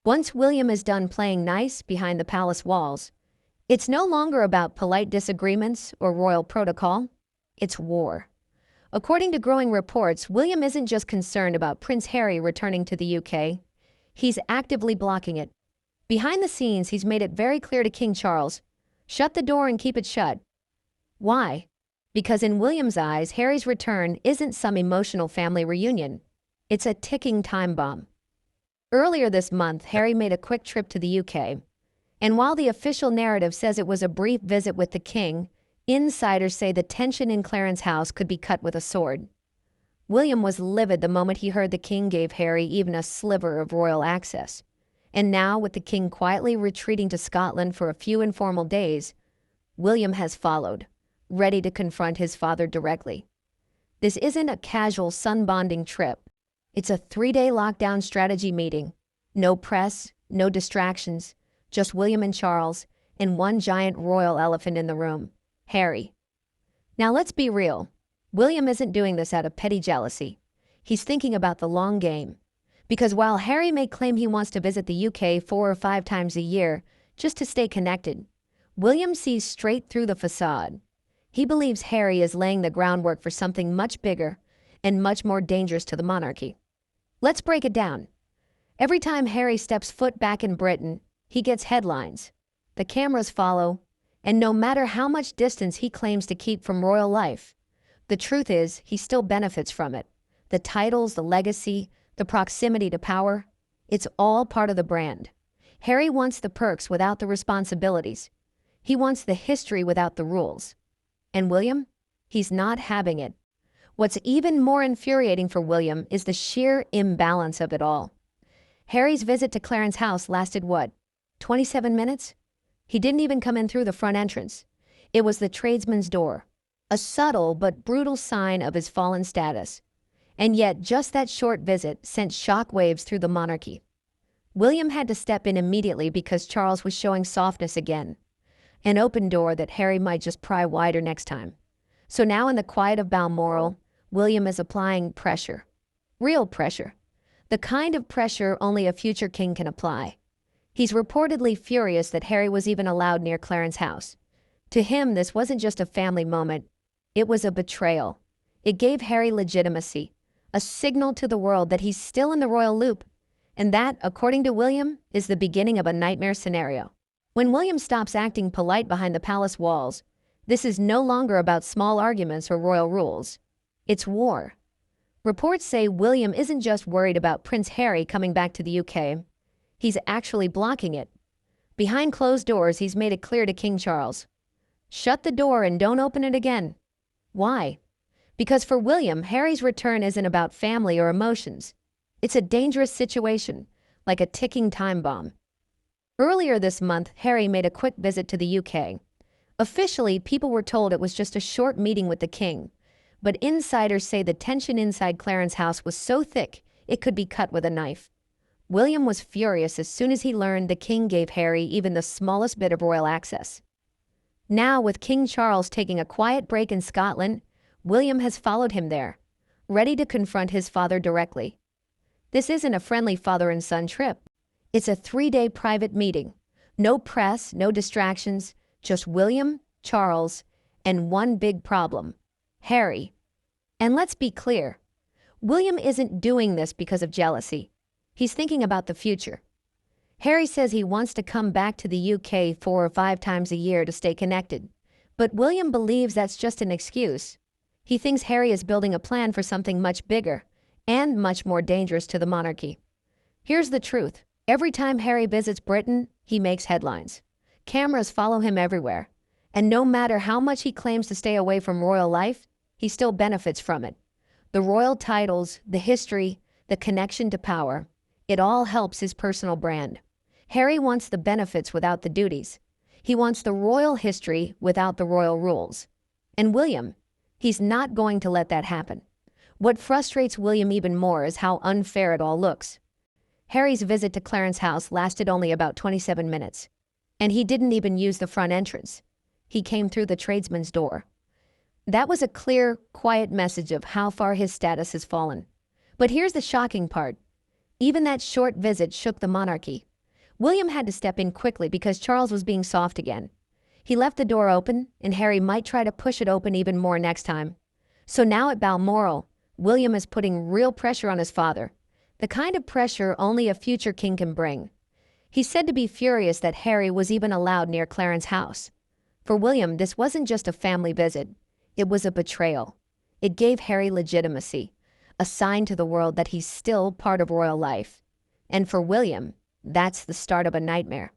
Once William is done playing nice behind the palace walls, it's no longer about polite disagreements or royal protocol, it's war. According to growing reports, William isn't just concerned about Prince Harry returning to the UK, he's actively blocking it. Behind the scenes, he's made it very clear to King Charles, shut the door and keep it shut. Why? Because in William's eyes, Harry's return isn't some emotional family reunion. It's a ticking time bomb. Earlier this month, Harry made a quick trip to the UK, and while the official narrative says it was a brief visit with the king, insiders say the tension in Clarence House could be cut with a sword. William was livid the moment he heard the king gave Harry even a sliver of royal access. And now, with the king quietly retreating to Scotland for a few informal days, William has followed, ready to confront his father directly. This isn't a casual sun-bonding trip. It's a 3-day lockdown strategy meeting. No press, no distractions, just William and Charles, and one giant royal elephant in the room, Harry. Now let's be real. William isn't doing this out of petty jealousy. He's thinking about the long game. Because while Harry may claim he wants to visit the UK 4 or 5 times a year just to stay connected, William sees straight through the facade. He believes Harry is laying the groundwork for something much bigger and much more dangerous to the monarchy. Let's break it down. Every time Harry steps foot back in Britain, he gets headlines. The cameras follow, and no matter how much distance he claims to keep from royal life, the truth is he still benefits from it. The titles, the legacy, the proximity to power, it's all part of the brand. Harry wants the perks without the responsibilities. He wants the history without the rules. And William? He's not having it. What's even more infuriating for William is the sheer imbalance of it all. Harry's visit to Clarence House lasted what, 27 minutes? He didn't even come in through the front entrance. It was the tradesman's door, a subtle but brutal sign of his fallen status. And yet, just that short visit sent shockwaves through the monarchy. William had to step in immediately because Charles was showing softness again, an open door that Harry might just pry wider next time. So now in the quiet of Balmoral, William is applying pressure. Real pressure. The kind of pressure only a future king can apply. He's reportedly furious that Harry was even allowed near Clarence House. To him, this wasn't just a family moment. It was a betrayal. It gave Harry legitimacy, a signal to the world that he's still in the royal loop. And that, according to William, is the beginning of a nightmare scenario. When William stops acting polite behind the palace walls, this is no longer about small arguments or royal rules. It's war. Reports say William isn't just worried about Prince Harry coming back to the UK. He's actually blocking it. Behind closed doors, he's made it clear to King Charles. Shut the door and don't open it again. Why? Because for William, Harry's return isn't about family or emotions. It's a dangerous situation, like a ticking time bomb. Earlier this month, Harry made a quick visit to the UK. Officially, people were told it was just a short meeting with the king, but insiders say the tension inside Clarence House was so thick it could be cut with a knife. William was furious as soon as he learned the king gave Harry even the smallest bit of royal access. Now, with King Charles taking a quiet break in Scotland, William has followed him there, ready to confront his father directly. This isn't a friendly father and son trip. It's a 3-day private meeting. No press, no distractions, just William, Charles, and one big problem, Harry. And let's be clear, William isn't doing this because of jealousy. He's thinking about the future. Harry says he wants to come back to the UK 4 or 5 times a year to stay connected, but William believes that's just an excuse. He thinks Harry is building a plan for something much bigger and much more dangerous to the monarchy. Here's the truth. Every time Harry visits Britain, he makes headlines. Cameras follow him everywhere. And no matter how much he claims to stay away from royal life, he still benefits from it. The royal titles, the history, the connection to power, it all helps his personal brand. Harry wants the benefits without the duties. He wants the royal history without the royal rules. And William, he's not going to let that happen. What frustrates William even more is how unfair it all looks. Harry's visit to Clarence House lasted only about 27 minutes. And he didn't even use the front entrance. He came through the tradesman's door. That was a clear, quiet message of how far his status has fallen. But here's the shocking part. Even that short visit shook the monarchy. William had to step in quickly because Charles was being soft again. He left the door open, and Harry might try to push it open even more next time. So now at Balmoral, William is putting real pressure on his father, the kind of pressure only a future king can bring. He's said to be furious that Harry was even allowed near Clarence House. For William, this wasn't just a family visit. It was a betrayal. It gave Harry legitimacy, a sign to the world that he's still part of royal life. And for William, that's the start of a nightmare.